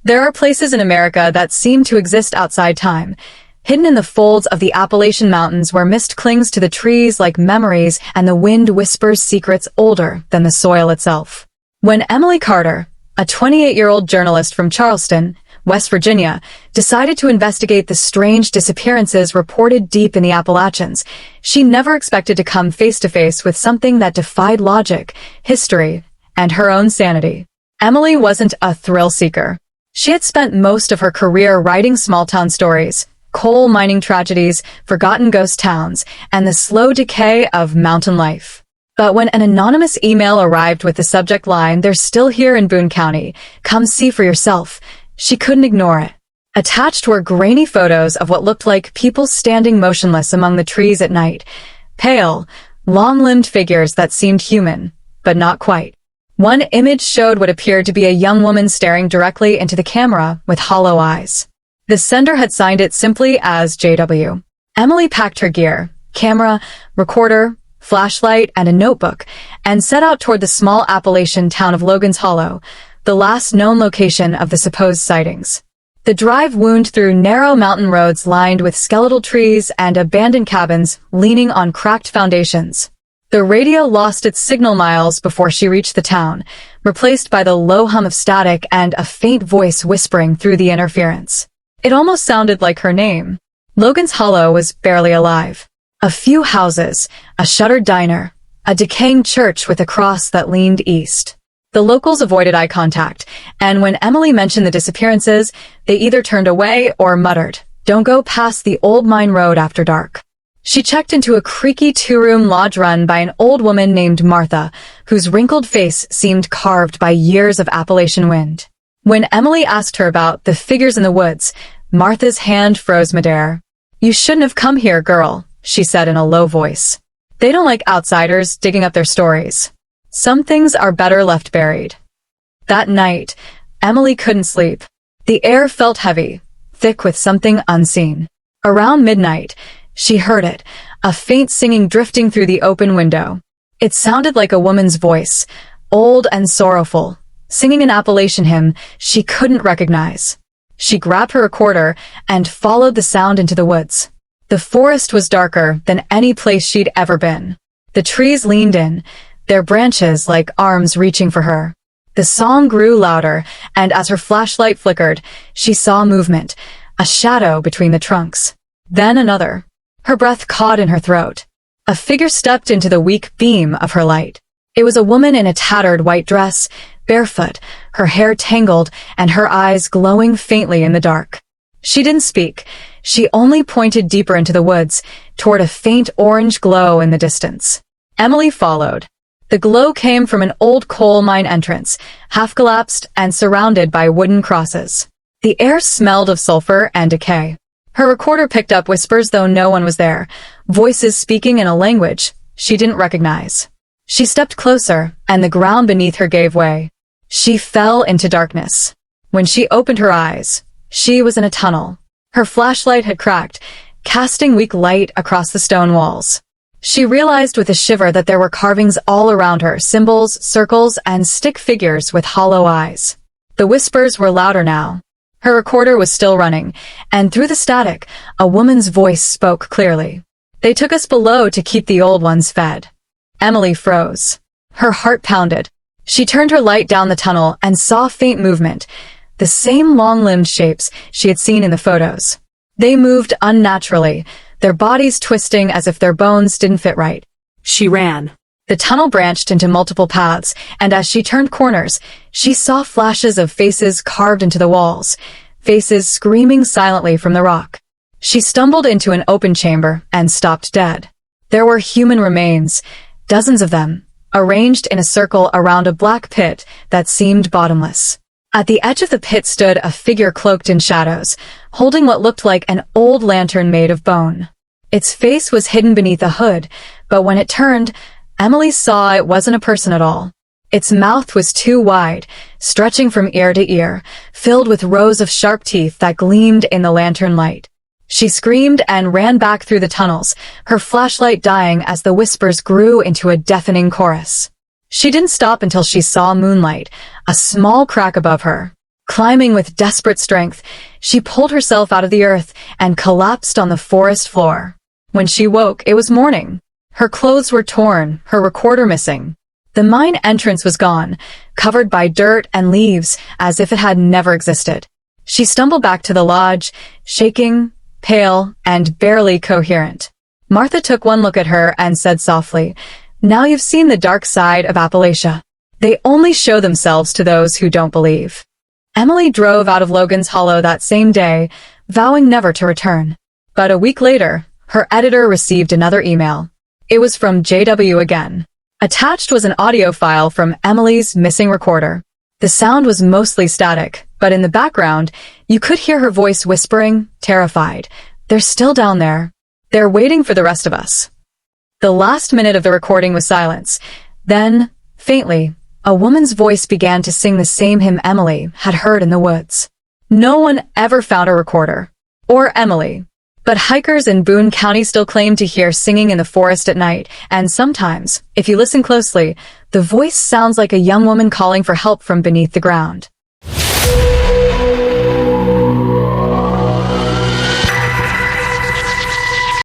There are places in America that seem to exist outside time, hidden in the folds of the Appalachian Mountains where mist clings to the trees like memories and the wind whispers secrets older than the soil itself. When Emily Carter, a 28-year-old journalist from Charleston, West Virginia, decided to investigate the strange disappearances reported deep in the Appalachians, she never expected to come face to face with something that defied logic, history, and her own sanity. Emily wasn't a thrill seeker. She had spent most of her career writing small-town stories, coal mining tragedies, forgotten ghost towns, and the slow decay of mountain life. But when an anonymous email arrived with the subject line, "They're still here in Boone County, come see for yourself," she couldn't ignore it. Attached were grainy photos of what looked like people standing motionless among the trees at night, pale, long-limbed figures that seemed human, but not quite. One image showed what appeared to be a young woman staring directly into the camera with hollow eyes. The sender had signed it simply as JW. Emily packed her gear, camera, recorder, flashlight, and a notebook, and set out toward the small Appalachian town of Logan's Hollow, the last known location of the supposed sightings. The drive wound through narrow mountain roads lined with skeletal trees and abandoned cabins leaning on cracked foundations. The radio lost its signal miles before she reached the town, replaced by the low hum of static and a faint voice whispering through the interference. It almost sounded like her name. Logan's Hollow was barely alive. A few houses, a shuttered diner, a decaying church with a cross that leaned east. The locals avoided eye contact, and when Emily mentioned the disappearances, they either turned away or muttered, "Don't go past the old mine road after dark." She checked into a creaky two-room lodge run by an old woman named Martha, whose wrinkled face seemed carved by years of Appalachian wind. When Emily asked her about the figures in the woods, Martha's hand froze midair. "You shouldn't have come here, girl," she said in a low voice. "They don't like outsiders digging up their stories. Some things are better left buried." That night, Emily couldn't sleep. The air felt heavy, thick with something unseen. Around midnight, she heard it, a faint singing drifting through the open window. It sounded like a woman's voice, old and sorrowful, singing an Appalachian hymn she couldn't recognize. She grabbed her recorder and followed the sound into the woods. The forest was darker than any place she'd ever been. The trees leaned in, their branches like arms reaching for her. The song grew louder, and as her flashlight flickered, she saw movement, a shadow between the trunks. Then another. Her breath caught in her throat. A figure stepped into the weak beam of her light. It was a woman in a tattered white dress, barefoot, her hair tangled, and her eyes glowing faintly in the dark. She didn't speak. She only pointed deeper into the woods, toward a faint orange glow in the distance. Emily followed. The glow came from an old coal mine entrance, half-collapsed and surrounded by wooden crosses. The air smelled of sulfur and decay. Her recorder picked up whispers though no one was there, voices speaking in a language she didn't recognize. She stepped closer, and the ground beneath her gave way. She fell into darkness. When she opened her eyes, she was in a tunnel. Her flashlight had cracked, casting weak light across the stone walls. She realized with a shiver that there were carvings all around her, symbols, circles, and stick figures with hollow eyes. The whispers were louder now. Her recorder was still running, and through the static, a woman's voice spoke clearly. "They took us below to keep the old ones fed." Emily froze. Her heart pounded. She turned her light down the tunnel and saw faint movement, the same long-limbed shapes she had seen in the photos. They moved unnaturally, their bodies twisting as if their bones didn't fit right. She ran. The tunnel branched into multiple paths, and as she turned corners, she saw flashes of faces carved into the walls, faces screaming silently from the rock. She stumbled into an open chamber and stopped dead. There were human remains, dozens of them, arranged in a circle around a black pit that seemed bottomless. At the edge of the pit stood a figure cloaked in shadows, holding what looked like an old lantern made of bone. Its face was hidden beneath a hood, but when it turned, Emily saw it wasn't a person at all. Its mouth was too wide, stretching from ear to ear, filled with rows of sharp teeth that gleamed in the lantern light. She screamed and ran back through the tunnels, her flashlight dying as the whispers grew into a deafening chorus. She didn't stop until she saw moonlight, a small crack above her. Climbing with desperate strength, she pulled herself out of the earth and collapsed on the forest floor. When she woke, it was morning. Her clothes were torn, her recorder missing. The mine entrance was gone, covered by dirt and leaves as if it had never existed. She stumbled back to the lodge, shaking, pale, and barely coherent. Martha took one look at her and said softly, "Now you've seen the dark side of Appalachia. They only show themselves to those who don't believe." Emily drove out of Logan's Hollow that same day, vowing never to return. But a week later, her editor received another email. It was from JW again. Attached was an audio file from Emily's missing recorder. The sound was mostly static, but in the background, you could hear her voice whispering, terrified, "They're still down there. They're waiting for the rest of us." The last minute of the recording was silence. Then, faintly, a woman's voice began to sing the same hymn Emily had heard in the woods. No one ever found a recorder. Or Emily. But hikers in Boone County still claim to hear singing in the forest at night, and sometimes, if you listen closely, the voice sounds like a young woman calling for help from beneath the ground.